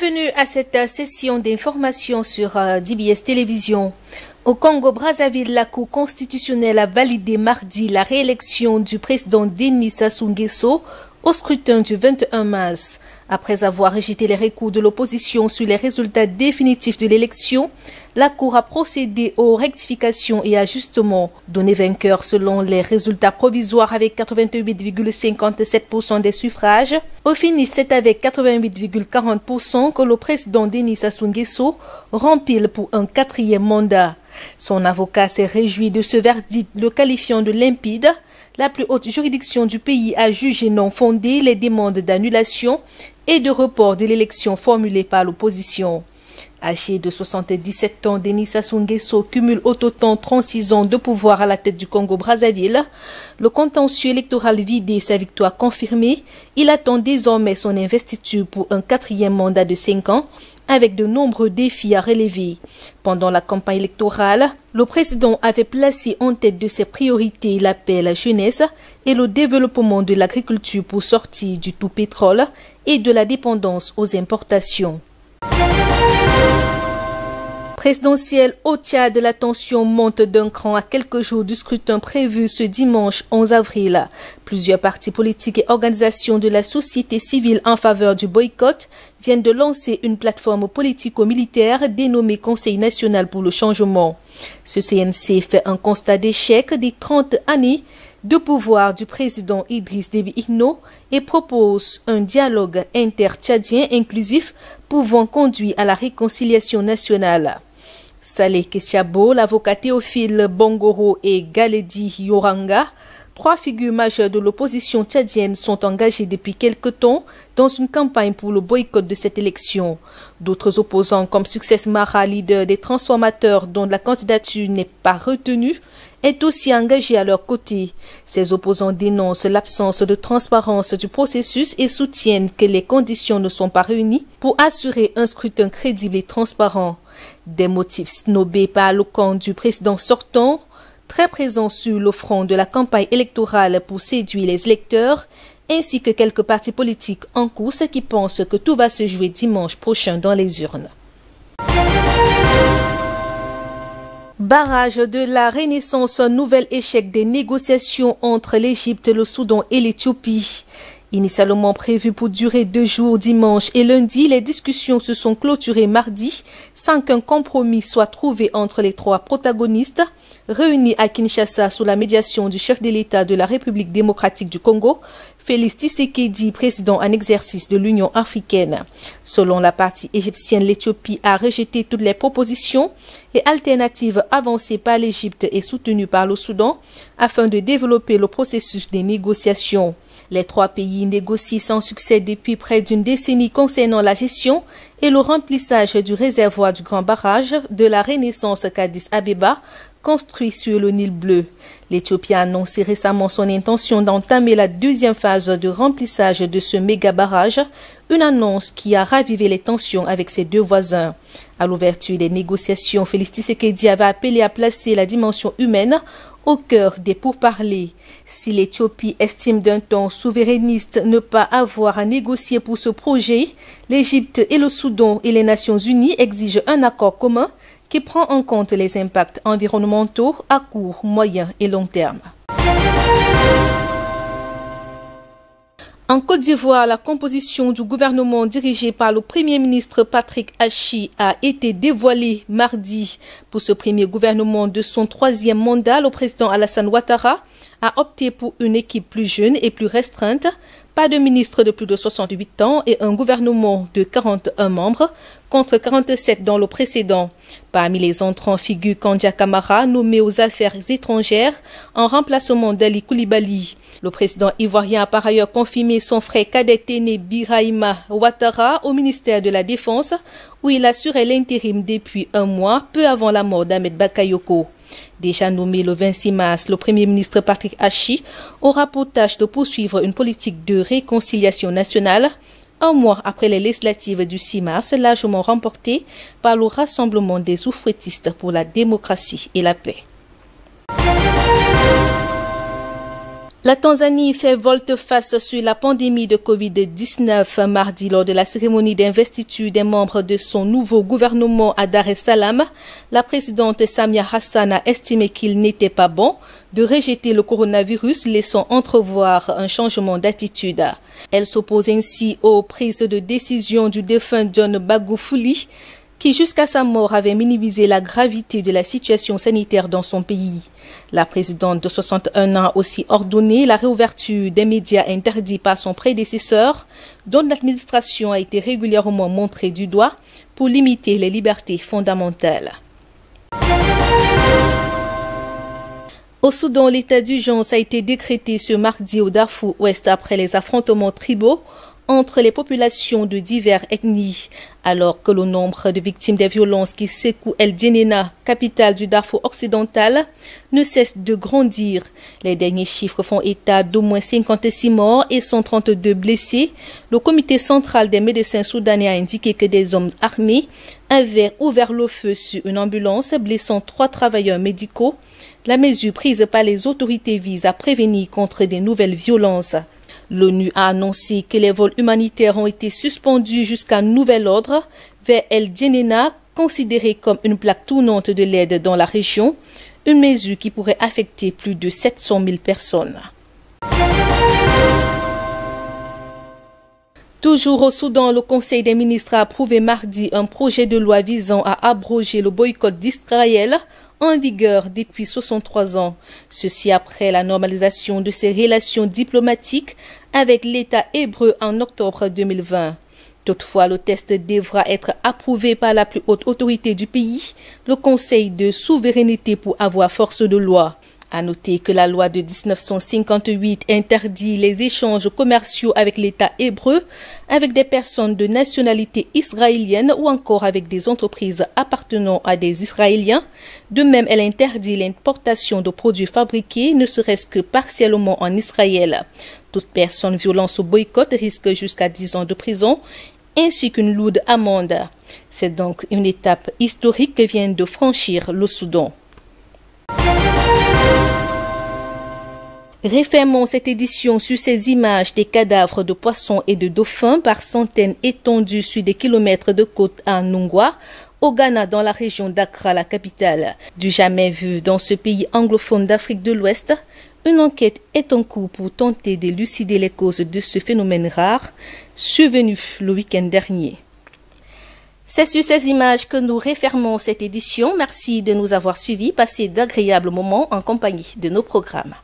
Bienvenue à cette session d'information sur DBS Télévision. Au Congo-Brazzaville, la Cour constitutionnelle a validé mardi la réélection du président Denis Sassou Nguesso au scrutin du 21 mars. Après avoir rejeté les recours de l'opposition sur les résultats définitifs de l'élection, la Cour a procédé aux rectifications et ajustements. Donné vainqueur selon les résultats provisoires avec 88,57% des suffrages. Au finish, c'est avec 88,40% que le président Denis Sassou Nguesso rempile pour un 4e mandat. Son avocat s'est réjoui de ce verdict, le qualifiant de limpide. La plus haute juridiction du pays a jugé non fondées les demandes d'annulation et de report de l'élection formulées par l'opposition. Âgé de 77 ans, Denis Sassou Nguesso cumule au total 36 ans de pouvoir à la tête du Congo-Brazzaville. Le contentieux électoral vidé, sa victoire confirmée, il attend désormais son investiture pour un 4e mandat de 5 ans, avec de nombreux défis à relever. Pendant la campagne électorale, le président avait placé en tête de ses priorités la paix, la jeunesse et le développement de l'agriculture pour sortir du tout pétrole et de la dépendance aux importations. Présidentielle au Tchad, la tension monte d'un cran à quelques jours du scrutin prévu ce dimanche 11 avril. Plusieurs partis politiques et organisations de la société civile en faveur du boycott viennent de lancer une plateforme politico-militaire dénommée Conseil national pour le changement. Ce CNC fait un constat d'échec des 30 années de pouvoir du président Idriss Déby Itno et propose un dialogue inter-tchadien inclusif pouvant conduire à la réconciliation nationale. Saleh Kessiabo, l'avocat Théophile Bongoro et Galedi Yoranga, 3 figures majeures de l'opposition tchadienne, sont engagées depuis quelque temps dans une campagne pour le boycott de cette élection. D'autres opposants comme Success Mara, leader des transformateurs dont la candidature n'est pas retenue, est aussi engagé à leur côté. Ces opposants dénoncent l'absence de transparence du processus et soutiennent que les conditions ne sont pas réunies pour assurer un scrutin crédible et transparent. Des motifs snobés par le camp du président sortant, très présent sur le front de la campagne électorale pour séduire les électeurs, ainsi que quelques partis politiques en course qui pensent que tout va se jouer dimanche prochain dans les urnes. Barrage de la Renaissance, nouvel échec des négociations entre l'Égypte, le Soudan et l'Éthiopie. Initialement prévues pour durer 2 jours, dimanche et lundi, les discussions se sont clôturées mardi sans qu'un compromis soit trouvé entre les 3 protagonistes réunis à Kinshasa sous la médiation du chef de l'État de la République démocratique du Congo, Félix Tshisekedi, président en exercice de l'Union africaine. Selon la partie égyptienne, l'Éthiopie a rejeté toutes les propositions et alternatives avancées par l'Égypte et soutenues par le Soudan afin de développer le processus des négociations. Les 3 pays négocient sans succès depuis près d'une décennie concernant la gestion et le remplissage du réservoir du grand barrage de la Renaissance qu'Addis Abeba, construit sur le Nil bleu. L'Éthiopie a annoncé récemment son intention d'entamer la 2e phase de remplissage de ce méga barrage, une annonce qui a ravivé les tensions avec ses 2 voisins. À l'ouverture des négociations, Félix Tshisekedi avait appelé à placer la dimension humaine au cœur des pourparlers. Si l'Éthiopie estime d'un ton souverainiste ne pas avoir à négocier pour ce projet, l'Égypte et le Soudan et les Nations Unies exigent un accord commun qui prend en compte les impacts environnementaux à court, moyen et long terme. En Côte d'Ivoire, la composition du gouvernement dirigé par le Premier ministre Patrick Achi a été dévoilée mardi. Pour ce premier gouvernement de son 3e mandat, le président Alassane Ouattara a opté pour une équipe plus jeune et plus restreinte, pas de ministre de plus de 68 ans et un gouvernement de 41 membres contre 47 dans le précédent. Parmi les entrants figure Kandia Camara, nommé aux affaires étrangères en remplacement d'Ali Koulibaly. Le président ivoirien a par ailleurs confirmé son frère cadet aîné Birahima Ouattara au ministère de la Défense, où il assurait l'intérim depuis 1 mois, peu avant la mort d'Ahmed Bakayoko. Déjà nommé le 26 mars, le Premier ministre Patrick Achi aura pour tâche de poursuivre une politique de réconciliation nationale, 1 mois après les législatives du 6 mars, largement remportées par le Rassemblement des oufouettistes pour la démocratie et la paix. La Tanzanie fait volte-face sur la pandémie de Covid-19 mardi lors de la cérémonie d'investiture des membres de son nouveau gouvernement à Dar es Salaam. La présidente Samia Hassan a estimé qu'il n'était pas bon de rejeter le coronavirus, laissant entrevoir un changement d'attitude. Elle s'oppose ainsi aux prises de décision du défunt John Magufuli, qui jusqu'à sa mort avait minimisé la gravité de la situation sanitaire dans son pays. La présidente de 61 ans a aussi ordonné la réouverture des médias interdits par son prédécesseur, dont l'administration a été régulièrement montrée du doigt pour limiter les libertés fondamentales. Au Soudan, l'état d'urgence a été décrété ce mardi au Darfour Ouest après les affrontements tribaux entre les populations de diverses ethnies, alors que le nombre de victimes des violences qui secouent El Djenena, capitale du Darfour occidental, ne cesse de grandir. Les derniers chiffres font état d'au moins 56 morts et 132 blessés. Le comité central des médecins soudanais a indiqué que des hommes armés avaient ouvert le feu sur une ambulance, blessant 3 travailleurs médicaux. La mesure prise par les autorités vise à prévenir contre des nouvelles violences. L'ONU a annoncé que les vols humanitaires ont été suspendus jusqu'à nouvel ordre vers El Djenena, considéré comme une plaque tournante de l'aide dans la région, une mesure qui pourrait affecter plus de 700 000 personnes. Toujours au Soudan, le Conseil des ministres a approuvé mardi un projet de loi visant à abroger le boycott d'Israël en vigueur depuis 63 ans. Ceci après la normalisation de ses relations diplomatiques avec l'État hébreu en octobre 2020. Toutefois, le texte devra être approuvé par la plus haute autorité du pays, le Conseil de souveraineté pour avoir force de loi. À noter que la loi de 1958 interdit les échanges commerciaux avec l'État hébreu, avec des personnes de nationalité israélienne ou encore avec des entreprises appartenant à des Israéliens. De même, elle interdit l'importation de produits fabriqués, ne serait-ce que partiellement en Israël. Toute personne violant ce boycott risque jusqu'à 10 ans de prison, ainsi qu'une lourde amende. C'est donc une étape historique que vient de franchir le Soudan. Refermons cette édition sur ces images des cadavres de poissons et de dauphins par centaines étendus sur des kilomètres de côte à Nungwa, au Ghana, dans la région d'Accra, la capitale. Du jamais vu dans ce pays anglophone d'Afrique de l'Ouest, une enquête est en cours pour tenter d'élucider les causes de ce phénomène rare, survenu le week-end dernier. C'est sur ces images que nous refermons cette édition. Merci de nous avoir suivis. Passez d'agréables moments en compagnie de nos programmes.